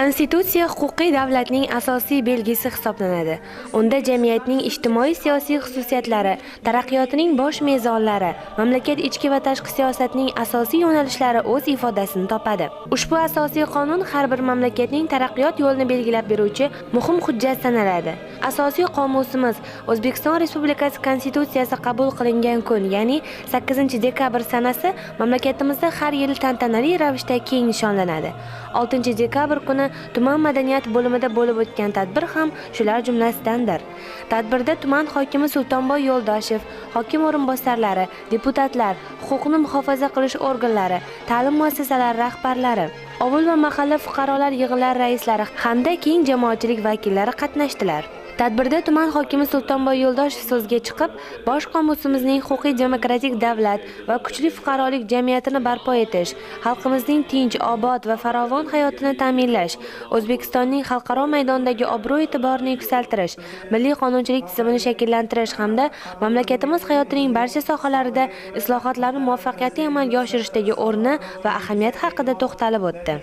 Konstitutsiya huquqiy davlatning asosiy belgisi hisoblanadi. Unda jamiyatning ijtimoiy-siyosiy xususiyatlari, taraqqiyotining bosh mezonlari, mamlakat ichki va tashqi siyosatining asosiy yo'nalishlari o'z ifodasini topadi. Ushbu asosiy qonun har bir mamlakatning taraqqiyot yo'lini belgilab beruvchi muhim hujjat sanaladi. Asosiy qomusimiz O'zbekiston Respublikasi Konstitutsiyasi qabul qilingan kun, ya'ni 8-dekabr sanasi mamlakatimizda har yil tantanali ravishda keng nishonlanadi. 6-dekabr kuni tuman madaniyat bo'limida bo'lib o'tgan tadbir ham shular jumlasidandir. Tadbirda tuman hokimi Sultonboy Yo'ldoshev, hokim o'rinbosarlari, deputatlar, huquqni muhofaza qilish organlari, ta'lim muassasalari rahbarlari, ovul va mahalla fuqarolar yig'inlari raislari hamda keng jamoatchilik vakillari qatnashdilar. Tadbirda tuman hokimi Sultonboy Yo'ldoshev so'zga chiqib, bosh qomusimizning huquqiy demokratik davlat va kuchli fuqarolik jamiyatini barpo etish, xalqimizning tinch, obod va farovon hayotini ta'minlash, O'zbekistonning xalqaro maydondagi obro'-e'tiborini yuksaltirish, milliy qonunchilik tizimini shakllantirish hamda mamlakatimiz hayotining barcha sohalarida islohotlarni muvaffaqiyatli amalga oshirishdagi o'rni va ahamiyati haqida to'xtalib o'tdi.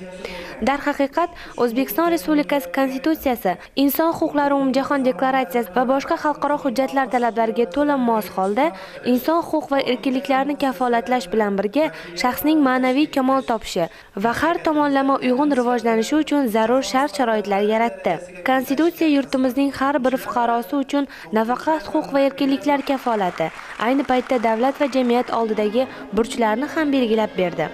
Darhaqiqat, O'zbekiston Respublikasi Konstitutsiyasi inson huquqlari umumjahon deklaratsiyasi va boshqa xalqaro hujjatlar talablariga to'la mos holda inson huquq va erkinliklarini kafolatlash bilan birga shaxsning ma'naviy kamol topishi va har tomonlama uyg'un rivojlanishi uchun zarur shart-sharoitlar yaratdi. Konstitutsiya yurtimizning har bir fuqarosi uchun nafaqat huquq va erkinliklar kafolati, ayni paytda davlat va jamiyat oldidagi burchlarni ham belgilab berdi.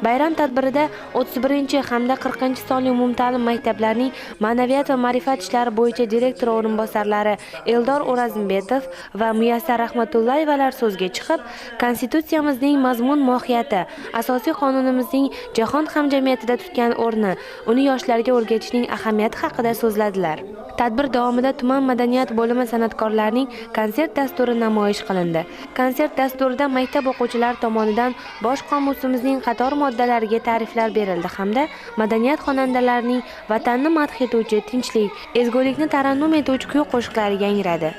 Bayram tadbirida 31 hamda 40 sonli umumta'lim maktablarning ma'naviyat va ma'rifat ishlari bo'yicha direktor o'rinbosarlari Eldor O'razimbetov va Muyassar Rahmatullayevalar so'zga chiqib, Konstitutsiyamizning mazmun mohiyati, asosiy qonunimizning jahon hamjamiyatida tutgan o'rni, uni yoshlarga o'rgatishning ahamiyati haqida so'zladilar. Tadbir davomida tuman madaniyat bo'limi san'atkorlarining konsert dasturi namoyish qilindi. Konsert dasturida maktab o'quvchilari tomonidan bosh qomusimizning qator moddalariga ta'riflar berildi hamda madaniyat xonandalarining vatanni madh etuvchi, tinchlik, ezgulikni tarannum etuvchi kuy-qo'shiqlari yangradi.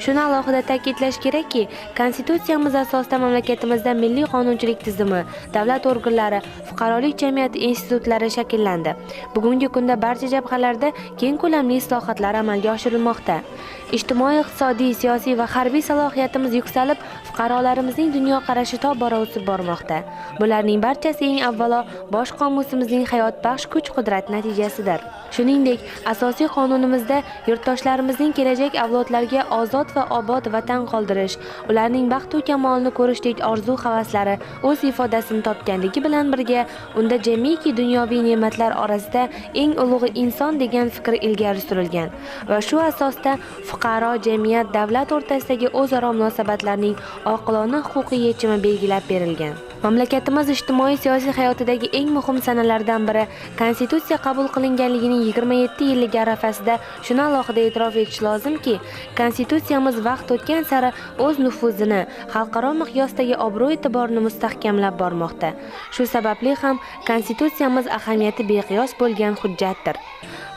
Shuni alohida ta'kidlash kerakki, Konstitutsiyamiz asosida mamlakatimizda milliy qonunchilik tizimi, davlat organlari, fuqarolik jamiyati institutlari shakllandi. Bugungi kunda barcha jabhalarda keng ko'lamli islohotlar amalga oshirilmoqda. Ijtimoiy, iqtisodiy, siyosiy va harbiy salohiyatimiz yuksalib, fuqarolarimizning dunyoqarashi tobora o'sib bormoqda. Bularning barchasi eng avvalo bosh qomusimizning hayotbaxsh kuch-qudrat natijasidir. Shuningdek, asosiy qonunimizda yurtdoshlarimizning kelajak avlodlarga ozod va obod vatan qoldirish, ularning baxt va kamolini ko'rishdek orzu-havaslari o'z ifodasini topganligi bilan birga, unda jamiki dunyoviy ne'matlar orasida eng ulug'i inson degan fikr ilgari surilgan va shu asosda fuqaro, jamiyat, davlat o'rtasidagi o'zaro munosabatlarning oqilona huquqiy yechimi belgilab berilgan. Mamlakatimiz ijtimoiy-siyosiy hayotidagi eng muhim sanalardan biri Konstitutsiya qabul qilinganligining 27 yilligi arafasida shuni alohida e'tirof etish lozimki, Konstitutsiyamiz vaqt o'tgan sari o'z nufuzini, xalqaro miqyosdagi obro'-e'tiborini mustahkamlab bormoqda. Shu sababli ham Konstitutsiyamiz ahamiyati beqiyos bo'lgan hujjatdir.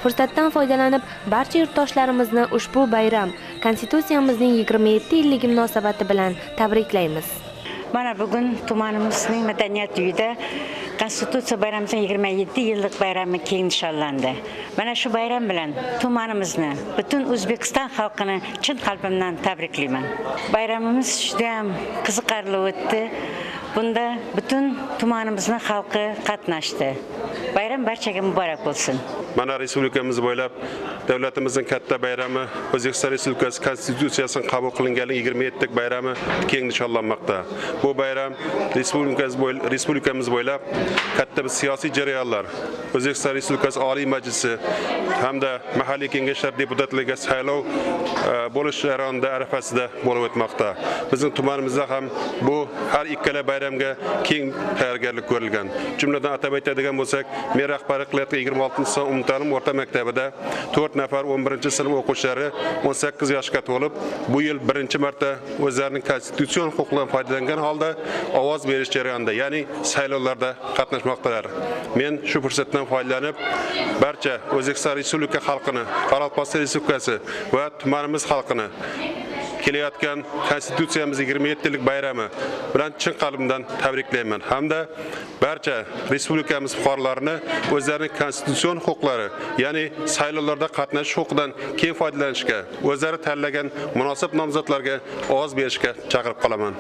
Fursatdan foydalanib, barcha yurtdoshlarimizni ushbu bayram Konstitutsiyamizning 27 yilligi munosabati bilan tabriklaymiz. Mana bugun tumanimizning madaniyat uyida Konstitutsiya bayramimizning 27 yillik bayrami keng nishonlandi. Mana shu bayram bilan tumanimizni, butun O'zbekiston xalqini chin qalbimdan tabriklayman. Bayramimiz juda ham qiziqarli o'tdi. Bunda butun tumanimizning xalqi qatnashdi. Bayram barchaga muborak bo'lsin. Mana respublikamiz bo'ylab davlatimizning katta bayrami, O'zbekiston Respublikasi Konstitutsiyasining qabul qilinganligi 27 bayrami keng nishonlanmoqda. Bu bayram respublikamiz bo'ylab katta siyosiy jarayonlar, O'zbekiston Respublikasi Oliy Majlisi hamda mahalliy kengashlar deputatlariga saylov bo'lish jarayonida arafasida bo'lib o'tmoqda. Bizning tumanimizda ham bu har ikkala bayramga keng tayyorgarlik ko'rilgan. Jumladan atab aytadigan bo'lsak, men rahbarlik qilayotgan 26-son umumta'lim o'rta maktabida 4 nafar 11-sinf o'quvchilari 18 yoshga to'lib, bu yil birinchi marta o'zlarining konstitutsion huquqlaridan foydalangan holda ovoz berish jarayonida, ya'ni saylovlarda qatnashmoqdalar. Men shu fursatdan foydalanib, barcha O'zbekiston Respublika xalqini, Qoraqalpog'iston Respublikasi va tumanimiz xalqini kelayotgan Konstitutsiyamiz 27-yillik bayrami bilan chin qalbimdan tabriklayman hamda barcha respublikamiz fuqarolarini o'zlarining konstitutsion huquqlari, ya'ni saylovlarda qatnashish huquqidan keng foydalanishga, o'zlari tanlagan munosib nomzodlarga ovoz berishga chaqirib qolaman.